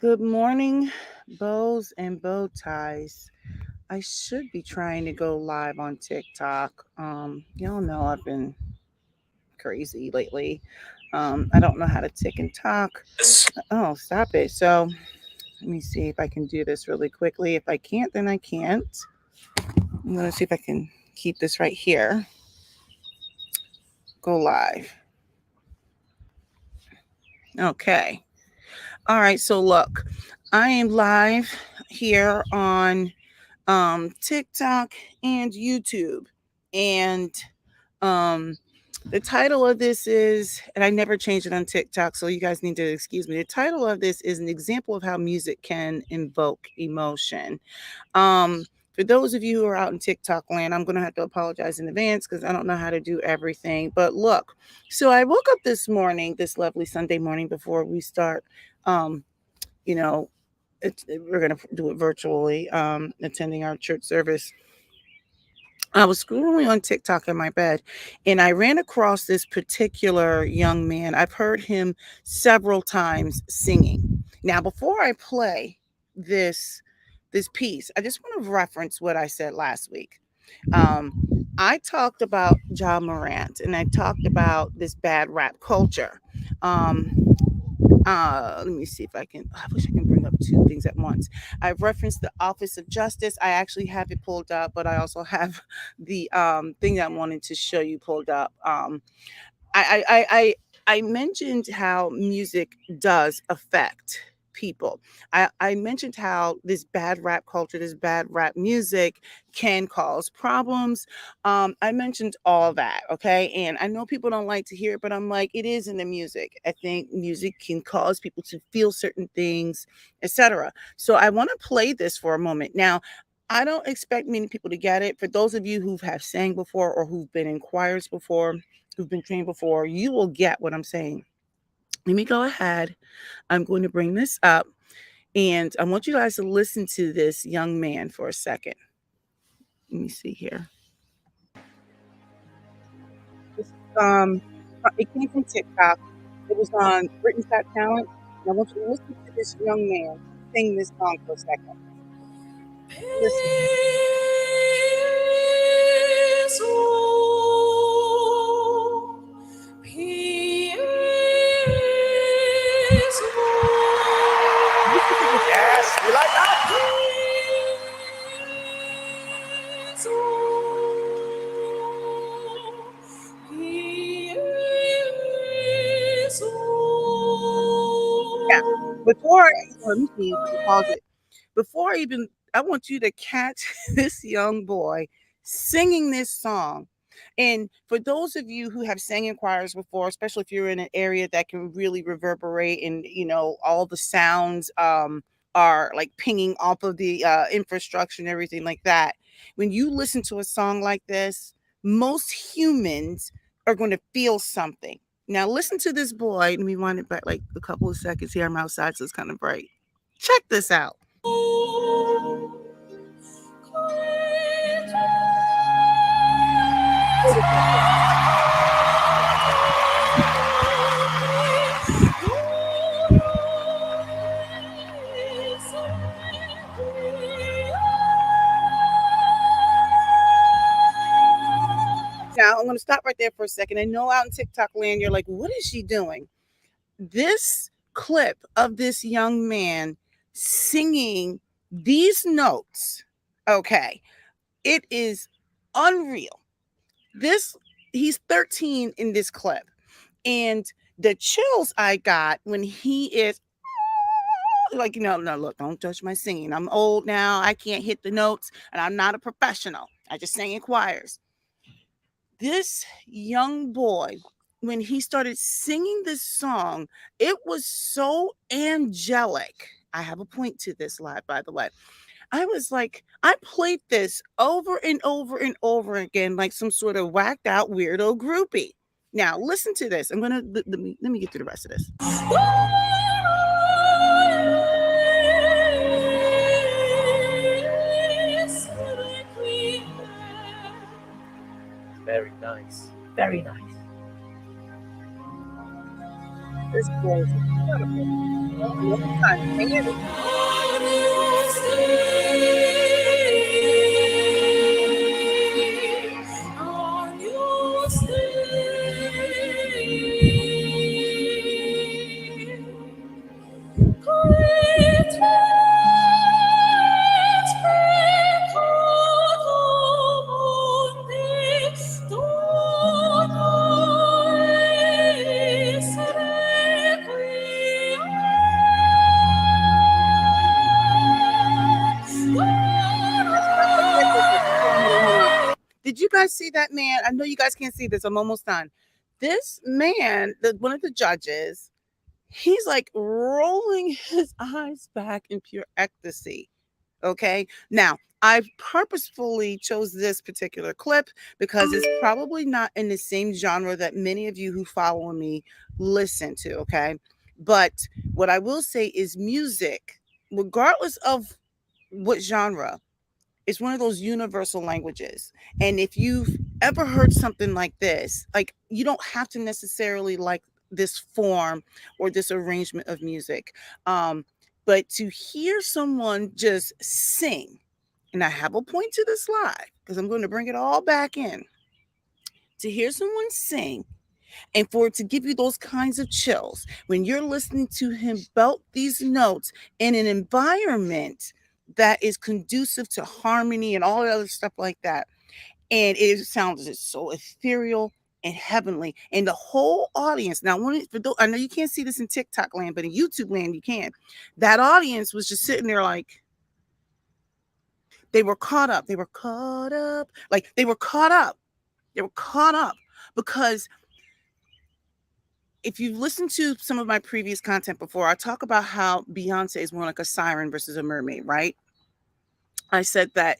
Good morning, bows and bow ties. I should be trying to go live on TikTok. Y'all know I've been crazy lately. I don't know how to tick and talk. Oh, stop it. So let me see if I can do this really quickly. If I can't, then I can't. I'm going to see if I can keep this right here. Go live. Okay. All right. So look, I am live here on TikTok and YouTube. And um, the title of this is, and I never changed it on TikTok, so you guys need to excuse me. The title of this is an example of how music can invoke emotion. For those of you who are out in TikTok land, I'm going to have to apologize in advance because I don't know how to do everything. But look, so I woke up this morning, this lovely Sunday morning before we start, um, you know, we're going to do it virtually, attending our church service. I was scrolling on TikTok in my bed and I ran across this particular young man. I've heard him several times singing. Now, before I play this piece, I just want to reference what I said last week. Um, I talked about John Morant and I talked about this bad rap culture. Um, let me see if I can. I wish I can bring up two things at once. I've referenced the Office of Justice. I actually have it pulled up, but I also have the thing that I wanted to show you pulled up. I mentioned how music does affect people. I mentioned how this bad rap culture, this bad rap music can cause problems. I mentioned all that, okay? And I know people don't like to hear it, but I'm like, it is in the music. I think music can cause people to feel certain things, etc. So I want to play this for a moment. Now, I don't expect many people to get it. For those of you who have sang before or who've been in choirs before, who've been trained before, you will get what I'm saying. Let me go ahead. I'm going to bring this up and I want you guys to listen to this young man for a second. Let me see here. This it came from TikTok. It was on Britain's Got Talent. And I want you to listen to this young man sing this song for a second. Listen. Yes, you like that? Yeah. Before, let me see. Let me pause it. Before I want you to catch this young boy singing this song. And for those of you who have sang in choirs before, especially if you're in an area that can really reverberate and all the sounds are like pinging off of the infrastructure and everything like that. When you listen to a song like this, most humans are going to feel something. Now listen to this boy. Let me wind it back like a couple of seconds here. I'm outside, so it's kind of bright. Check this out. Now I'm going to stop right there for a second. I know out in TikTok land, you're like, what is she doing? This clip of this young man singing these notes, okay, it is unreal. He's 13 in this clip. And the chills I got when he is like, no, look, don't touch my singing. I'm old now. I can't hit the notes and I'm not a professional. I just sang in choirs. This young boy, when he started singing this song, it was so angelic. I have a point to this live, by the way. I was like, I played this over and over and over again, like some sort of whacked out weirdo groupie. Now, listen to this. Let me get through the rest of this. Very nice. Very nice. This boy is incredible. Another time, sing it. Did you guys see that man? I know you guys can't see this. I'm almost done. This man, one of the judges, he's like rolling his eyes back in pure ecstasy. Okay. Now, I purposefully chose this particular clip because it's probably not in the same genre that many of you who follow me listen to. Okay. But what I will say is music, regardless of what genre, it's one of those universal languages. And if you've ever heard something like this, like you don't have to necessarily like this form or this arrangement of music. But to hear someone just sing, and I have a point to this slide because I'm going to bring it all back in. To hear someone sing and for it to give you those kinds of chills when you're listening to him belt these notes in an environment that is conducive to harmony and all the other stuff like that. And it sounds just so ethereal and heavenly. And the whole audience, now, I know you can't see this in TikTok land, but in YouTube land, you can. That audience was just sitting there like, they were caught up. They were caught up. Like they were caught up. They were caught up because if you've listened to some of my previous content before, I talk about how Beyonce is more like a siren versus a mermaid, right? I said that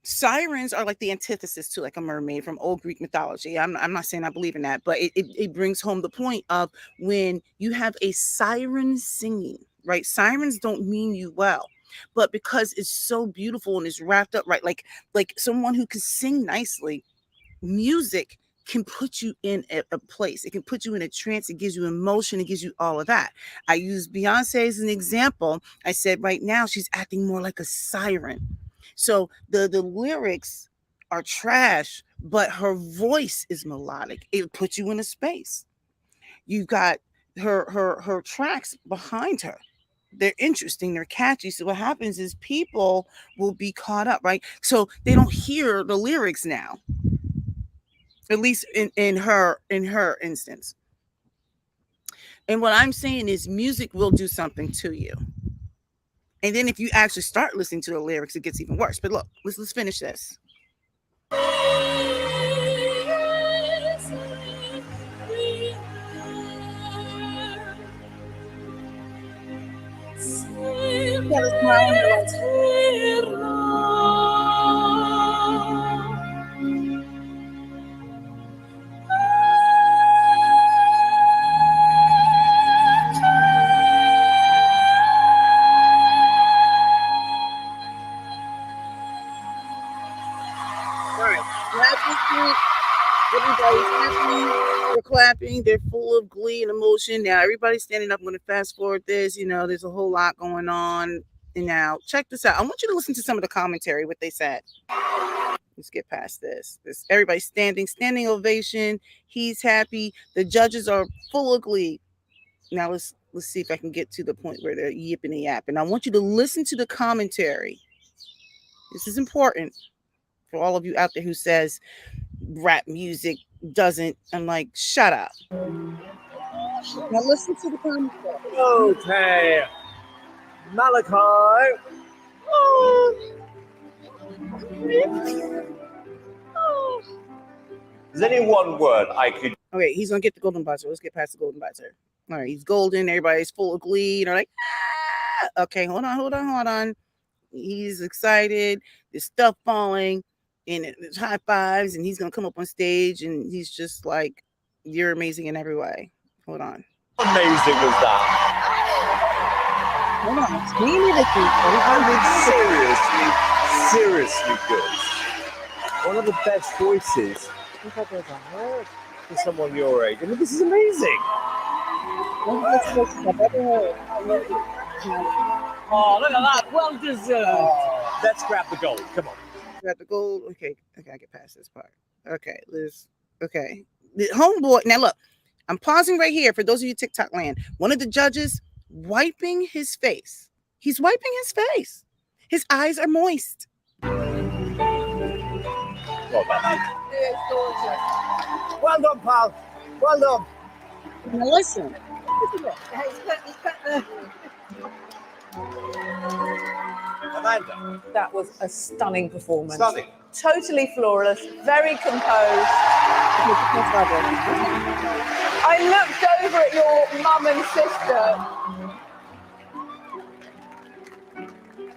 sirens are like the antithesis to like a mermaid from old Greek mythology. I'm not saying I believe in that, but it brings home the point of when you have a siren singing, right? Sirens don't mean you well, but because it's so beautiful and it's wrapped up right, like someone who can sing nicely, music can put you in a place. It can put you in a trance. It gives you emotion. It gives you all of that. I use Beyonce as an example. I said right now she's acting more like a siren. So the lyrics are trash, but her voice is melodic. It puts you in a space. You've got her tracks behind her. They're interesting, they're catchy. So what happens is people will be caught up, right? So they don't hear the lyrics now, at least in her instance. And what I'm saying is music will do something to you. And then if you actually start listening to the lyrics, it gets even worse. But look, let's finish this. You got a smile on your everybody's happy, they're clapping, they're full of glee and emotion. Now everybody's standing up. I'm going to fast forward this. There's a whole lot going on. And now check this out. I want you to listen to some of the commentary, what they said. Let's get past this. Everybody's standing ovation. He's happy. The judges are full of glee. Now let's see if I can get to the point where they're yipping and yapping. I want you to listen to the commentary. This is important for all of you out there who says rap music doesn't. I'm like, shut up. Now listen to the commentary. Okay, Malachi. There's only one word I could. Okay, he's gonna get the golden buzzer. Let's get past the golden buzzer. All right, he's golden. Everybody's full of glee. They're like, ah! Okay, hold on. He's excited. There's stuff falling, and there's high fives, and he's gonna come up on stage, and he's just like, "You're amazing in every way." Hold on. How amazing was that? Hold on. Seriously good. One of the best voices I've ever heard for someone your age. I mean, this is amazing. One of the most emotions I've ever heard. I love it. Now, Oh, look at that. Well deserved. Let's grab the gold. Come on. got the gold. Okay, okay, I get past this part. Okay, Liz. Okay, the homeboy. Now look, I'm pausing right here for those of you TikTok land. One of the judges wiping his face. He's wiping his face. His eyes are moist. Well done. Well done, pal. Well done. Now listen. Amanda. That was a stunning performance. Stunning. Totally flawless, very composed. I looked over at your mum and sister.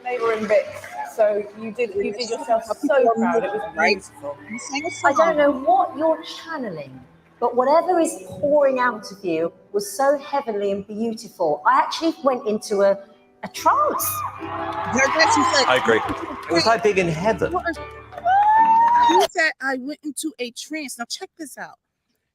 They were in bits. So you did yourself so proud. It was beautiful. I don't know what you're channeling, but whatever is pouring out of you was so heavenly and beautiful. I actually went into a trance. I agree. It was like being in heaven. She said, I went into a trance. Now, check this out.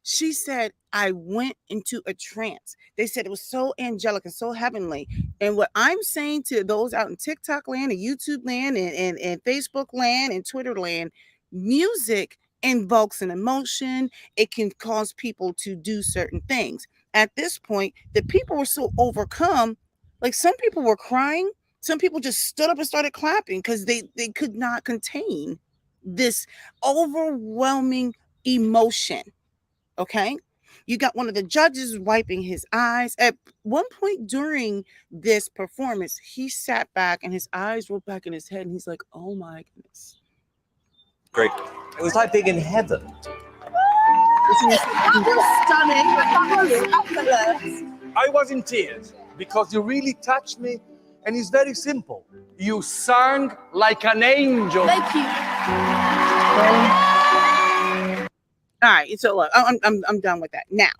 She said, I went into a trance. They said it was so angelic and so heavenly. And what I'm saying to those out in TikTok land and YouTube land and Facebook land and Twitter land, music invokes an emotion. It can cause people to do certain things. At this point, the people were so overcome. Like some people were crying. Some people just stood up and started clapping because they could not contain this overwhelming emotion. Okay. You got one of the judges wiping his eyes. At one point during this performance, he sat back and his eyes rolled back in his head and he's like, oh my goodness. Great. It was like being in heaven. That was stunning. That was fabulous. I was in tears because you really touched me, and it's very simple. You sang like an angel. Thank you. All right, so look, I'm done with that. Now,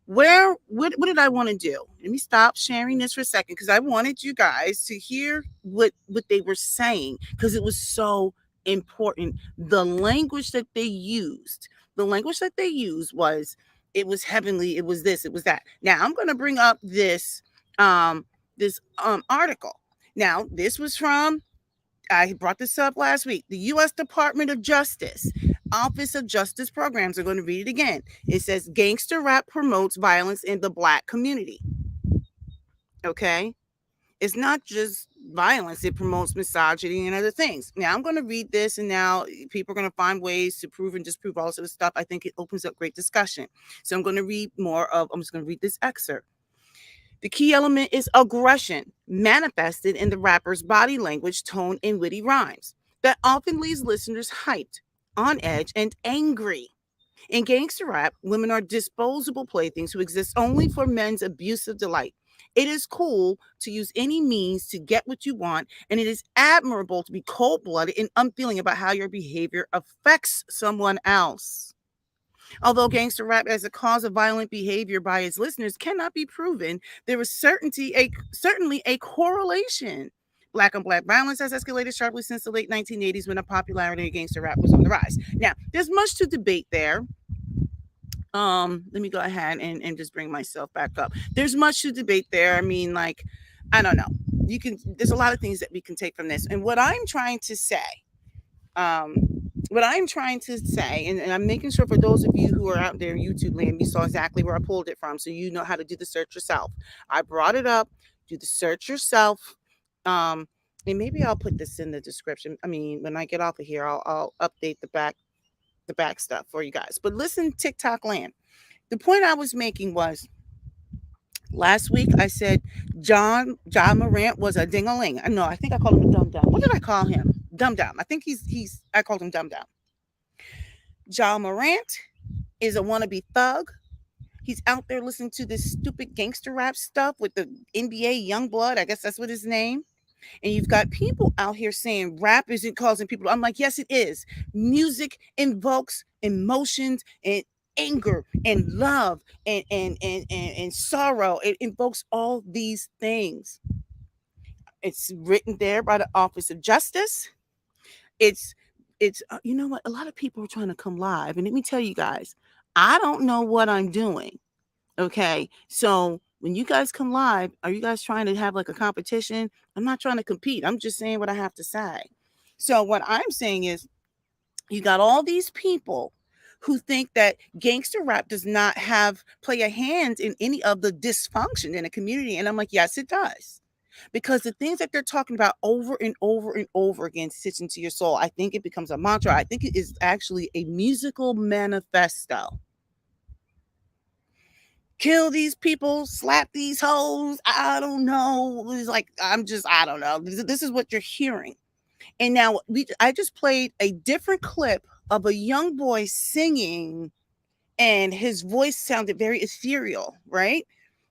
what did I want to do? Let me stop sharing this for a second because I wanted you guys to hear what they were saying because it was so important. The language that they used, was it was heavenly, it was this, it was that. Now I'm going to bring up this article. Now, this was from, I brought this up last week, the U.S. Department of Justice, Office of Justice Programs. I'm going to read it again. It says, gangster rap promotes violence in the Black community. Okay? It's not just violence. It promotes misogyny and other things. Now, I'm going to read this, and now people are going to find ways to prove and disprove all sort of stuff. I think it opens up great discussion. So I'm going to read I'm just going to read this excerpt. The key element is aggression, manifested in the rapper's body language, tone, and witty rhymes that often leaves listeners hyped, on edge, and angry. In gangster rap, women are disposable playthings who exist only for men's abusive delight. It is cool to use any means to get what you want, and it is admirable to be cold-blooded and unfeeling about how your behavior affects someone else. Although gangster rap as a cause of violent behavior by its listeners cannot be proven, there is certainly a correlation. Black on black violence has escalated sharply since the late 1980s when the popularity of gangster rap was on the rise. Now, there's much to debate there. Let me go ahead and just bring myself back up. There's much to debate there. I mean, like, I don't know. There's a lot of things that we can take from this. And what I'm trying to say, and I'm making sure for those of you who are out there, YouTube land, you saw exactly where I pulled it from, so you know how to do the search yourself. I brought it up. Do the search yourself. And maybe I'll put this in the description. I mean, when I get off of here, I'll update the back stuff for you guys. But listen, TikTok land. The point I was making was last week I said John Morant was a ding-a-ling. No, I think I called him a dum-dum. What did I call him? Dum-dum. I think I called him dum-dum. John Morant is a wannabe thug. He's out there listening to this stupid gangster rap stuff with the NBA Youngblood. I guess that's what his name. And you've got people out here saying rap isn't causing people. I'm like, yes, it is. Music invokes emotions and anger and love and sorrow. It invokes all these things. It's written there by the Office of Justice. It's you know what? A lot of people are trying to come live, and let me tell you guys, I don't know what I'm doing. Okay, so When you guys come live, are you guys trying to have like a competition? I'm not trying to compete. I'm just saying what I have to say. So what I'm saying is you got all these people who think that gangster rap does not have play a hand in any of the dysfunction in a community. And I'm like, yes, it does. Because the things that they're talking about over and over and over again sits into your soul. I think it becomes a mantra. I think it is actually a musical manifesto. Kill these people, slap these hoes. I don't know. It's like, I don't know. This is what you're hearing. And now I just played a different clip of a young boy singing, and his voice sounded very ethereal, right?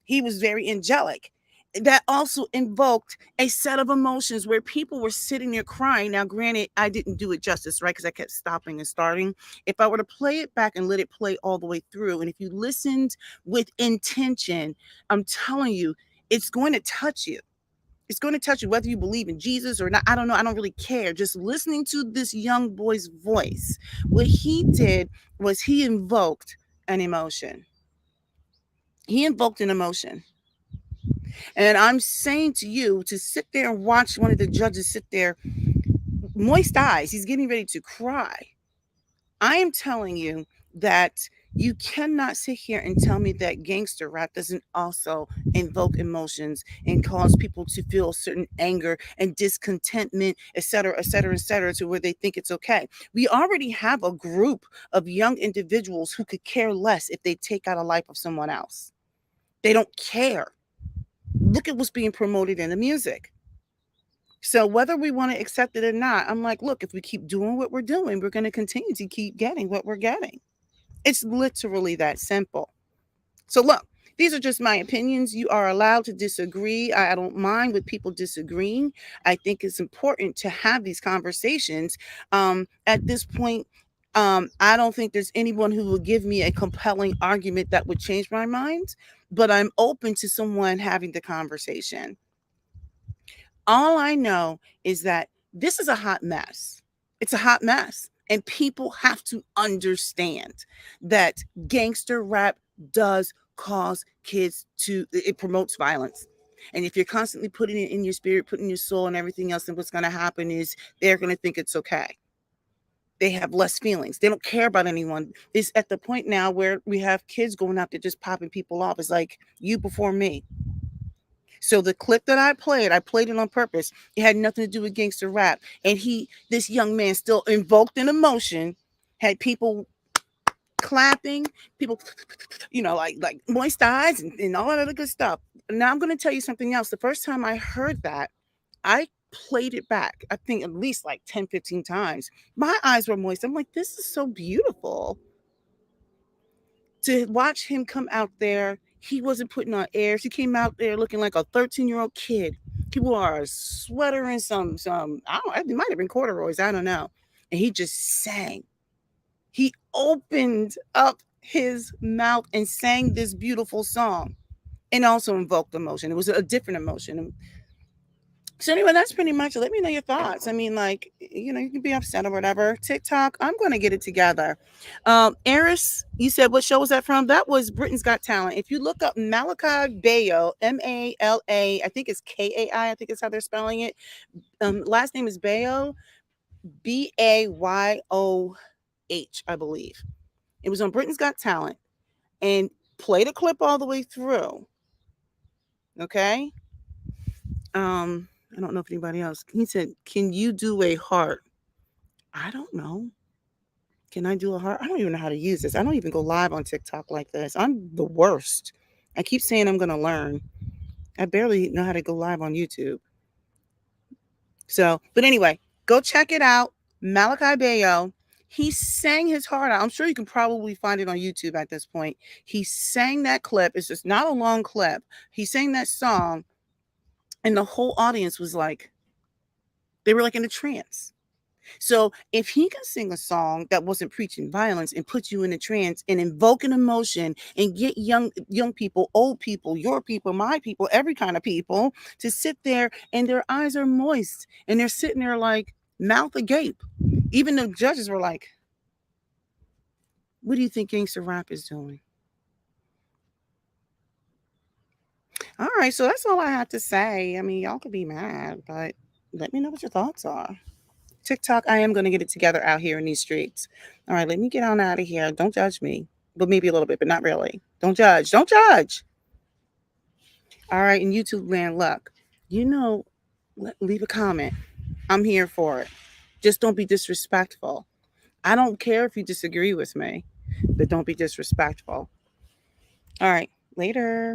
He was very angelic. That also invoked a set of emotions where people were sitting there crying. Now, granted, I didn't do it justice, right? Because I kept stopping and starting. If I were to play it back and let it play all the way through, and if you listened with intention, I'm telling you, it's going to touch you. It's going to touch you whether you believe in Jesus or not. I don't know. I don't really care. Just listening to this young boy's voice, what he did was he invoked an emotion. He invoked an emotion. And I'm saying to you to sit there and watch one of the judges sit there, moist eyes. He's getting ready to cry. I am telling you that you cannot sit here and tell me that gangster rap doesn't also invoke emotions and cause people to feel certain anger and discontentment, et cetera, et cetera, et cetera, to where they think it's okay. We already have a group of young individuals who could care less if they take out a life of someone else. They don't care. Look at what's being promoted in the music. So whether we want to accept it or not, I'm like, look, if we keep doing what we're doing, we're going to continue to keep getting what we're getting. It's literally that simple. So look, these are just my opinions. You are allowed to disagree. I don't mind with people disagreeing. I think it's important to have these conversations. At this point, I don't think there's anyone who will give me a compelling argument that would change my mind, but I'm open to someone having the conversation. All I know is that this is a hot mess. It's a hot mess. And people have to understand that gangster rap does cause kids to, it promotes violence. And if you're constantly putting it in your spirit, putting your soul and everything else, then what's going to happen is they're going to think it's okay. They have less feelings. They don't care about anyone. It's at the point now where we have kids going out there just popping people off. It's like you before me. So the clip that I played it on purpose. It had nothing to do with gangster rap. And this young man still invoked an emotion, had people clapping, people, like moist eyes and all that other good stuff. Now I'm going to tell you something else. The first time I heard that, I played it back, I think at least like 10, 15 times. My eyes were moist. I'm like, this is so beautiful. To watch him come out there, he wasn't putting on airs. He came out there looking like a 13-year-old kid. He wore a sweater and some I don't, it might have been corduroys, I don't know. And he just sang. He opened up his mouth and sang this beautiful song and also invoked emotion. It was a different emotion. So anyway, that's pretty much it. Let me know your thoughts. I mean, like, you can be upset or whatever. TikTok, I'm going to get it together. Eris, you said what show was that from? That was Britain's Got Talent. If you look up Malachi Bayo, Mala, I think it's Kai, I think is how they're spelling it. Last name is Bayo, Bayoh, I believe. It was on Britain's Got Talent, and played a clip all the way through. Okay. I don't know if anybody else. He said, "Can you do a heart?" I don't know. Can I do a heart? I don't even know how to use this. I don't even go live on TikTok like this. I'm the worst. I keep saying I'm going to learn. I barely know how to go live on YouTube. So, but anyway, go check it out. Malachi Bayo. He sang his heart out. I'm sure you can probably find it on YouTube at this point. He sang that clip. It's just not a long clip. He sang that song, and the whole audience was like, they were like in a trance. So if he can sing a song that wasn't preaching violence and put you in a trance and invoke an emotion and get young people, old people, your people, my people, every kind of people to sit there and their eyes are moist and they're sitting there like mouth agape. Even the judges were like, what do you think gangster rap is doing? All right, so that's all I have to say. I mean, y'all could be mad, but let me know what your thoughts are. TikTok, I am going to get it together out here in these streets. All right, let me get on out of here. Don't judge me. But maybe a little bit, but not really. Don't judge. Don't judge. All right, in YouTube land, look, you know, leave a comment. I'm here for it. Just don't be disrespectful. I don't care if you disagree with me, but don't be disrespectful. All right, later.